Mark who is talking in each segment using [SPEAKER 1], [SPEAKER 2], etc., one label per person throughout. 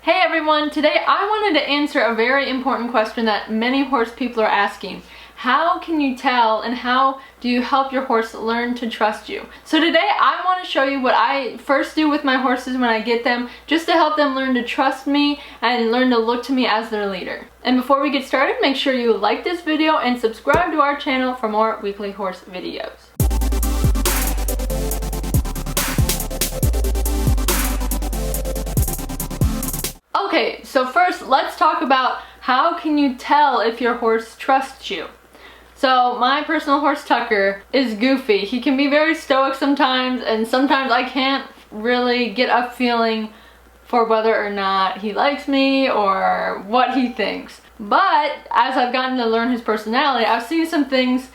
[SPEAKER 1] Hey everyone, today I wanted to answer a very important question that many horse people are asking. How can you tell and how do you help your horse learn to trust you? So today I want to show you what I first do with my horses when I get them, just to help them learn to trust me and learn to look to me as their leader. And before we get started, make sure you like this video and subscribe to our channel for more weekly horse videos. Okay, so first let's talk about how can you tell if your horse trusts you. So my personal horse Tucker is goofy. He can be very stoic sometimes, and sometimes I can't really get a feeling for whether or not he likes me or what he thinks. But as I've gotten to learn his personality, I've seen some things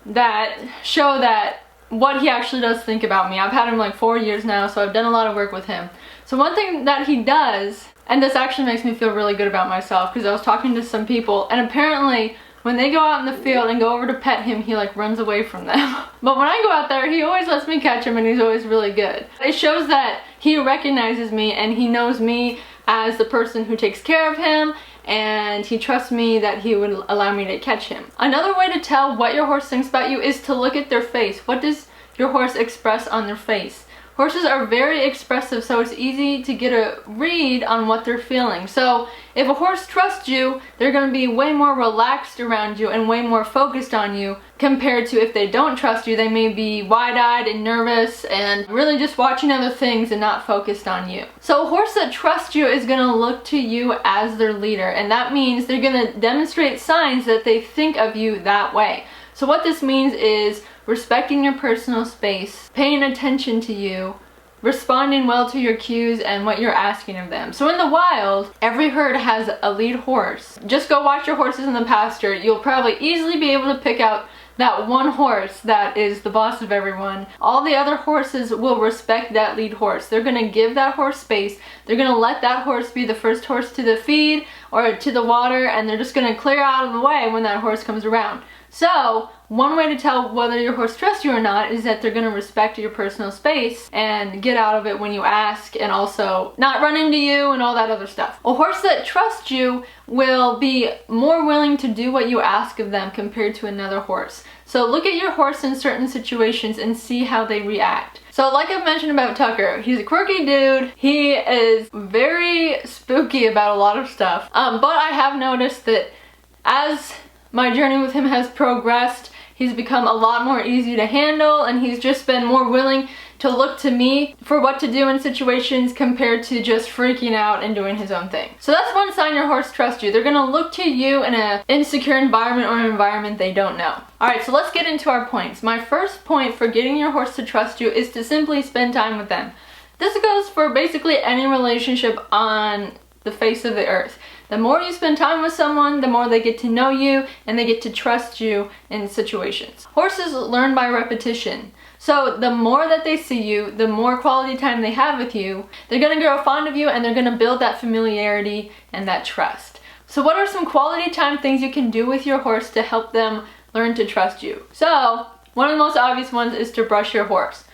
[SPEAKER 1] that show that what he actually does think about me. I've had him like 4 years now, so I've done a lot of work with him. So one thing that he does, and this actually makes me feel really good about myself, because I was talking to some people and apparently when they go out in the field and go over to pet him, he like runs away from them. But when I go out there, he always lets me catch him and he's always really good. It shows that he recognizes me and he knows me as the person who takes care of him, and he trusts me that he would allow me to catch him. Another way to tell what your horse thinks about you is to look at their face. What does your horse express on their face? Horses are very expressive, so it's easy to get a read on what they're feeling. So if a horse trusts you, they're going to be way more relaxed around you and way more focused on you, compared to if they don't trust you, they may be wide-eyed and nervous and really just watching other things and not focused on you. So a horse that trusts you is going to look to you as their leader, and that means they're going to demonstrate signs that they think of you that way. So what this means is respecting your personal space, paying attention to you, responding well to your cues and what you're asking of them. So in the wild, every herd has a lead horse. Just go watch your horses in the pasture. You'll probably easily be able to pick out that one horse that is the boss of everyone. All the other horses will respect that lead horse. They're going to give that horse space. They're going to let that horse be the first horse to the feed or to the water, and they're just going to clear out of the way when that horse comes around. So one way to tell whether your horse trusts you or not is that they're going to respect your personal space and get out of it when you ask, and also not run into you and all that other stuff. A horse that trusts you will be more willing to do what you ask of them compared to another horse. So look at your horse in certain situations and see how they react. So like I've mentioned about Tucker, he's a quirky dude. He is very spooky about a lot of stuff. But I have noticed that as my journey with him has progressed, he's become a lot more easy to handle, and he's just been more willing to look to me for what to do in situations compared to just freaking out and doing his own thing. So that's one sign your horse trusts you. They're gonna look to you in an insecure environment or an environment they don't know. Alright, so let's get into our points. My first point for getting your horse to trust you is to simply spend time with them. This goes for basically any relationship on the face of the earth. The more you spend time with someone, the more they get to know you and they get to trust you in situations. Horses learn by repetition. So the more that they see you, the more quality time they have with you, they're going to grow fond of you and they're going to build that familiarity and that trust. So what are some quality time things you can do with your horse to help them learn to trust you? So one of the most obvious ones is to brush your horse.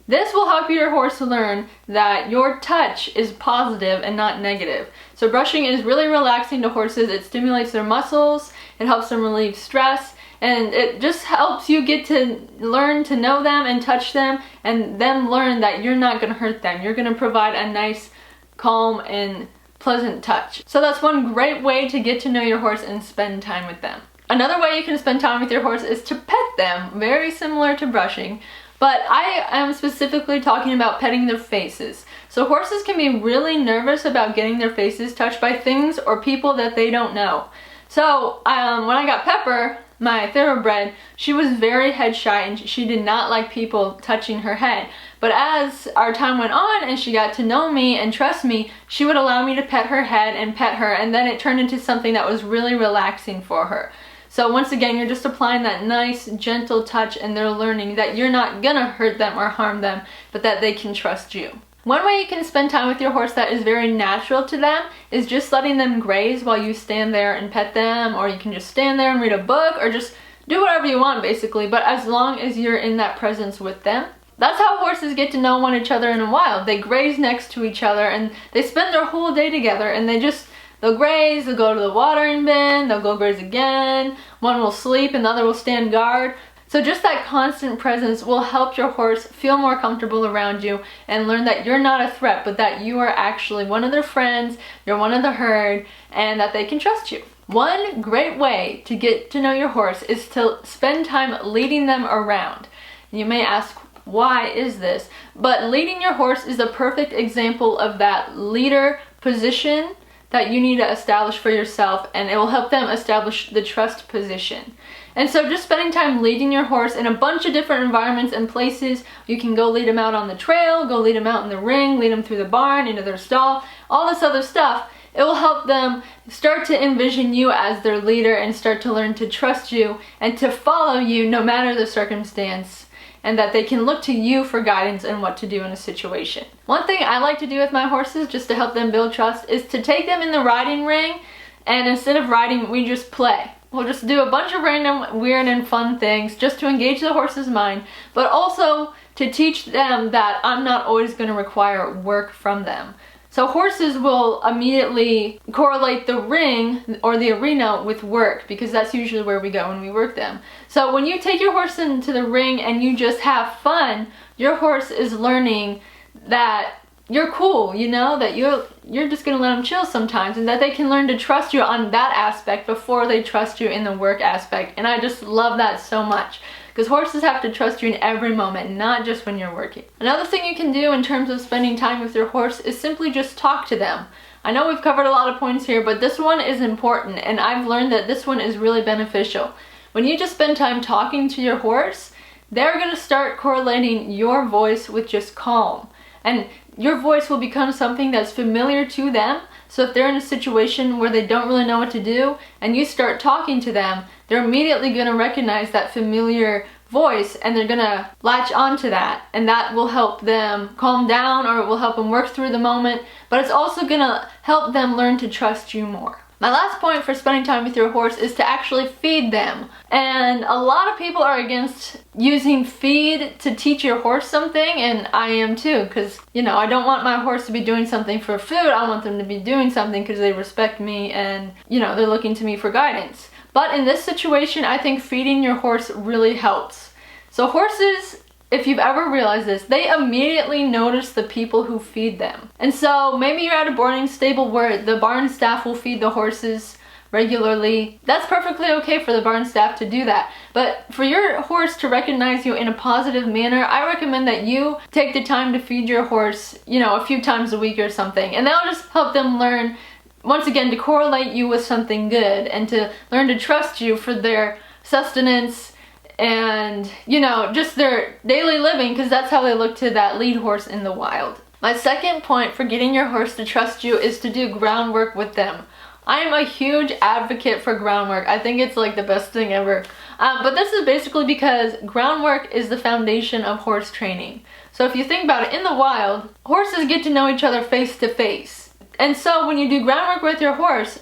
[SPEAKER 1] This will help your horse learn that your touch is positive and not negative. So brushing is really relaxing to horses. It stimulates their muscles, it helps them relieve stress, and it just helps you get to learn to know them and touch them, and them learn that you're not going to hurt them. You're going to provide a nice, calm, and pleasant touch. So that's one great way to get to know your horse and spend time with them. Another way you can spend time with your horse is to pet them, very similar to brushing. But I am specifically talking about petting their faces. So horses can be really nervous about getting their faces touched by things or people that they don't know. So when I got Pepper, my thoroughbred, she was very head shy and she did not like people touching her head. But as our time went on and she got to know me and trust me, she would allow me to pet her head and pet her, and then it turned into something that was really relaxing for her. So once again, you're just applying that nice, gentle touch, and they're learning that you're not gonna hurt them or harm them, but that they can trust you. One way you can spend time with your horse that is very natural to them is just letting them graze while you stand there and pet them, or you can just stand there and read a book, or just do whatever you want basically, but as long as you're in that presence with them. That's how horses get to know one another in the wild. They graze next to each other and they spend their whole day together, and they'll graze, they'll go to the watering bin, they'll go graze again, one will sleep and the other will stand guard. So just that constant presence will help your horse feel more comfortable around you and learn that you're not a threat, but that you are actually one of their friends, you're one of the herd, and that they can trust you. One great way to get to know your horse is to spend time leading them around. You may ask, why is this? But leading your horse is a perfect example of that leader position that you need to establish for yourself, and it will help them establish the trust position. And so just spending time leading your horse in a bunch of different environments and places. You can go lead them out on the trail, go lead them out in the ring, lead them through the barn, into their stall, all this other stuff. It will help them start to envision you as their leader and start to learn to trust you and to follow you no matter the circumstance, and that they can look to you for guidance and what to do in a situation. One thing I like to do with my horses, just to help them build trust, is to take them in the riding ring, and instead of riding, we just play. We'll just do a bunch of random, weird, and fun things just to engage the horse's mind, but also to teach them that I'm not always going to require work from them. So horses will immediately correlate the ring or the arena with work, because that's usually where we go when we work them. So when you take your horse into the ring and you just have fun, your horse is learning that you're cool, you know, that you're just gonna let them chill sometimes, and that they can learn to trust you on that aspect before they trust you in the work aspect. And I just love that so much, because horses have to trust you in every moment, not just when you're working. Another thing you can do in terms of spending time with your horse is simply just talk to them. I know we've covered a lot of points here, but this one is important, and I've learned that this one is really beneficial. When you just spend time talking to your horse, they're gonna start correlating your voice with just calm. And your voice will become something that's familiar to them. So if they're in a situation where they don't really know what to do and you start talking to them, they're immediately going to recognize that familiar voice and they're going to latch onto that, and that will help them calm down, or it will help them work through the moment, but it's also going to help them learn to trust you more. My last point for spending time with your horse is to actually feed them. And a lot of people are against using feed to teach your horse something, and I am too, because, you know, I don't want my horse to be doing something for food. I want them to be doing something because they respect me and, you know, they're looking to me for guidance. But in this situation, I think feeding your horse really helps. So horses, if you've ever realized this, they immediately notice the people who feed them. And so maybe you're at a boarding stable where the barn staff will feed the horses regularly. That's perfectly okay for the barn staff to do that. But for your horse to recognize you in a positive manner, I recommend that you take the time to feed your horse, you know, a few times a week or something. And that'll just help them learn, once again, to correlate you with something good and to learn to trust you for their sustenance and, you know, just their daily living, because that's how they look to that lead horse in the wild. My second point for getting your horse to trust you is to do groundwork with them. I am a huge advocate for groundwork. I think it's like the best thing ever. But this is basically because groundwork is the foundation of horse training. So if you think about it, in the wild, horses get to know each other face to face. And so when you do groundwork with your horse,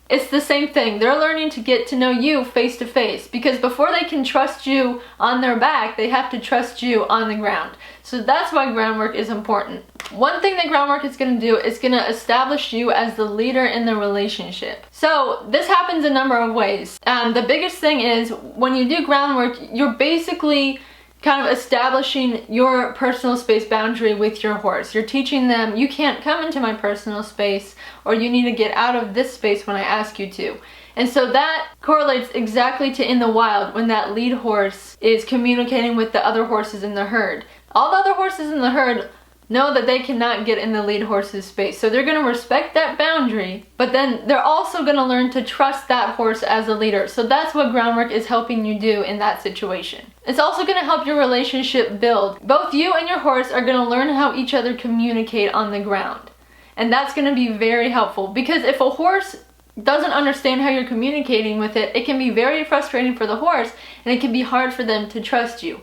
[SPEAKER 1] it's the same thing. They're learning to get to know you face to face, because before they can trust you on their back, they have to trust you on the ground. So that's why groundwork is important. One thing that groundwork is going to do is going to establish you as the leader in the relationship. So this happens a number of ways. The biggest thing is when you do groundwork, you're basically kind of establishing your personal space boundary with your horse. You're teaching them, you can't come into my personal space, or you need to get out of this space when I ask you to. And so that correlates exactly to in the wild, when that lead horse is communicating with the other horses in the herd. All the other horses in the herd know that they cannot get in the lead horse's space. So they're going to respect that boundary, but then they're also going to learn to trust that horse as a leader. So that's what groundwork is helping you do in that situation. It's also going to help your relationship build. Both you and your horse are going to learn how each other communicate on the ground. And that's going to be very helpful, because if a horse doesn't understand how you're communicating with it, it can be very frustrating for the horse, and it can be hard for them to trust you.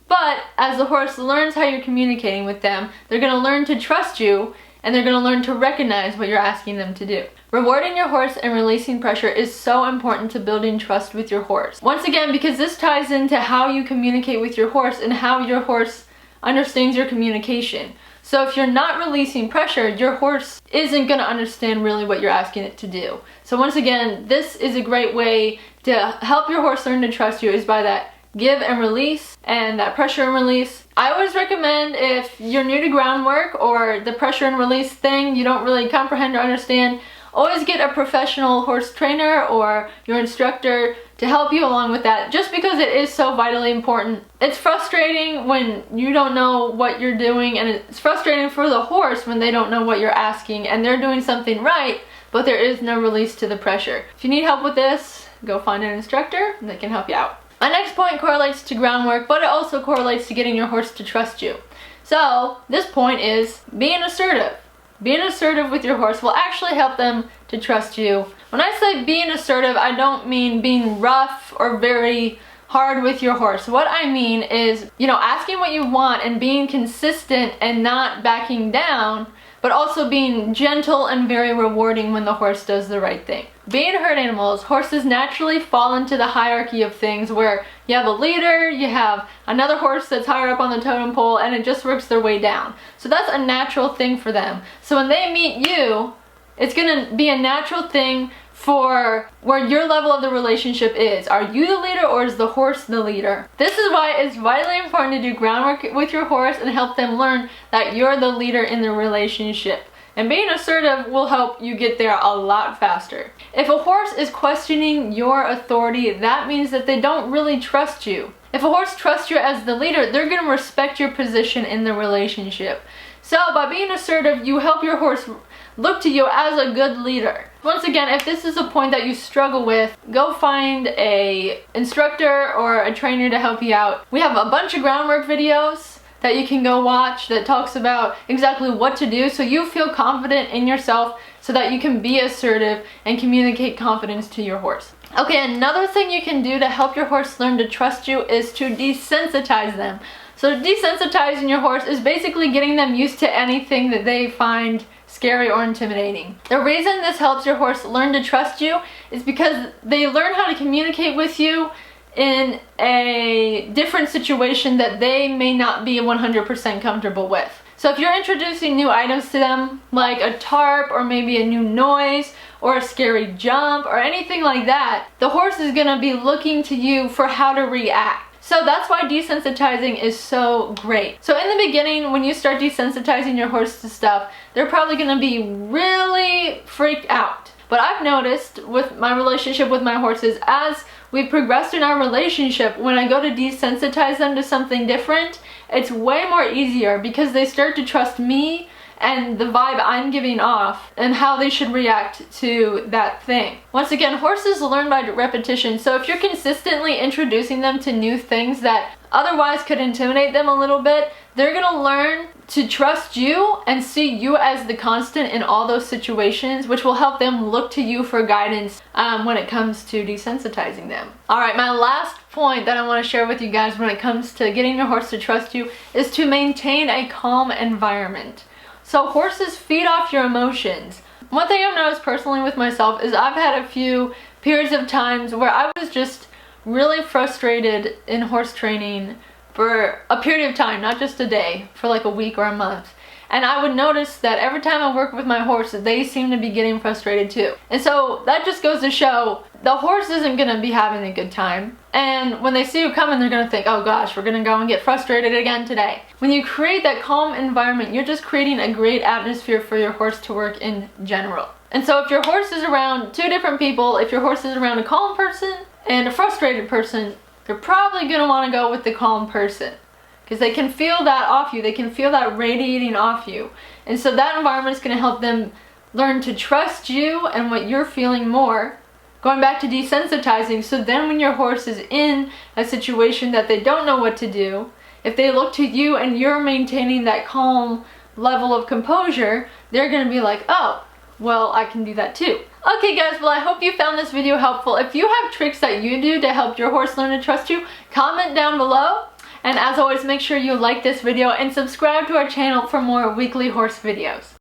[SPEAKER 1] But as the horse learns how you're communicating with them, they're going to learn to trust you, and they're going to learn to recognize what you're asking them to do. Rewarding your horse and releasing pressure is so important to building trust with your horse. Once again, because this ties into how you communicate with your horse and how your horse understands your communication. So if you're not releasing pressure, your horse isn't going to understand really what you're asking it to do. So once again, this is a great way to help your horse learn to trust you, is by that give and release and that pressure and release. I always recommend, if you're new to groundwork or the pressure and release thing you don't really comprehend or understand, always get a professional horse trainer or your instructor to help you along with that, just because it is so vitally important. It's frustrating when you don't know what you're doing, and it's frustrating for the horse when they don't know what you're asking and they're doing something right, but there is no release to the pressure. If you need help with this, go find an instructor and they can help you out. My next point correlates to groundwork, but it also correlates to getting your horse to trust you. So this point is being assertive. Being assertive with your horse will actually help them to trust you. When I say being assertive, I don't mean being rough or very hard with your horse. What I mean is, asking what you want and being consistent and not backing down, but also being gentle and very rewarding when the horse does the right thing. Being herd animals, horses naturally fall into the hierarchy of things where you have a leader, you have another horse that's higher up on the totem pole, and it just works their way down. So that's a natural thing for them. So when they meet you, it's gonna be a natural thing for where your level of the relationship is. Are you the leader or is the horse the leader? This is why it's vitally important to do groundwork with your horse and help them learn that you're the leader in the relationship. And being assertive will help you get there a lot faster. If a horse is questioning your authority, that means that they don't really trust you. If a horse trusts you as the leader, they're going to respect your position in the relationship. So by being assertive, you help your horse look to you as a good leader. Once again, if this is a point that you struggle with, go find a instructor or a trainer to help you out. We have a bunch of groundwork videos that you can go watch that talks about exactly what to do so you feel confident in yourself, so that you can be assertive and communicate confidence to your horse. Okay, another thing you can do to help your horse learn to trust you is to desensitize them. So desensitizing your horse is basically getting them used to anything that they find scary or intimidating. The reason this helps your horse learn to trust you is because they learn how to communicate with you in a different situation that they may not be 100% comfortable with. So if you're introducing new items to them, like a tarp or maybe a new noise or a scary jump or anything like that, the horse is gonna be looking to you for how to react. So that's why desensitizing is so great. So in the beginning, when you start desensitizing your horse to stuff, they're probably gonna be really freaked out. But I've noticed with my relationship with my horses, as we've progressed in our relationship, when I go to desensitize them to something different, it's way more easier because they start to trust me and the vibe I'm giving off and how they should react to that thing. Once again, horses learn by repetition, so if you're consistently introducing them to new things that otherwise could intimidate them a little bit, they're gonna learn to trust you and see you as the constant in all those situations, which will help them look to you for guidance when it comes to desensitizing them. Alright, my last point that I want to share with you guys when it comes to getting your horse to trust you is to maintain a calm environment. So horses feed off your emotions. One thing I've noticed personally with myself is I've had a few periods of times where I was just really frustrated in horse training for a period of time, not just a day, for like a week or a month. And I would notice that every time I work with my horse, they seem to be getting frustrated too. And so that just goes to show the horse isn't gonna be having a good time. And when they see you coming, they're gonna think, oh gosh, we're gonna go and get frustrated again today. When you create that calm environment, you're just creating a great atmosphere for your horse to work in general. And so if your horse is around two different people, if your horse is around a calm person and a frustrated person, you're probably going to want to go with the calm person, because they can feel that off you. They can feel that radiating off you. And so that environment is going to help them learn to trust you and what you're feeling more. Going back to desensitizing, so then when your horse is in a situation that they don't know what to do, if they look to you and you're maintaining that calm level of composure, they're going to be like, oh, well, I can do that too. Okay guys, well I hope you found this video helpful. If you have tricks that you do to help your horse learn to trust you, comment down below. And as always, make sure you like this video and subscribe to our channel for more weekly horse videos.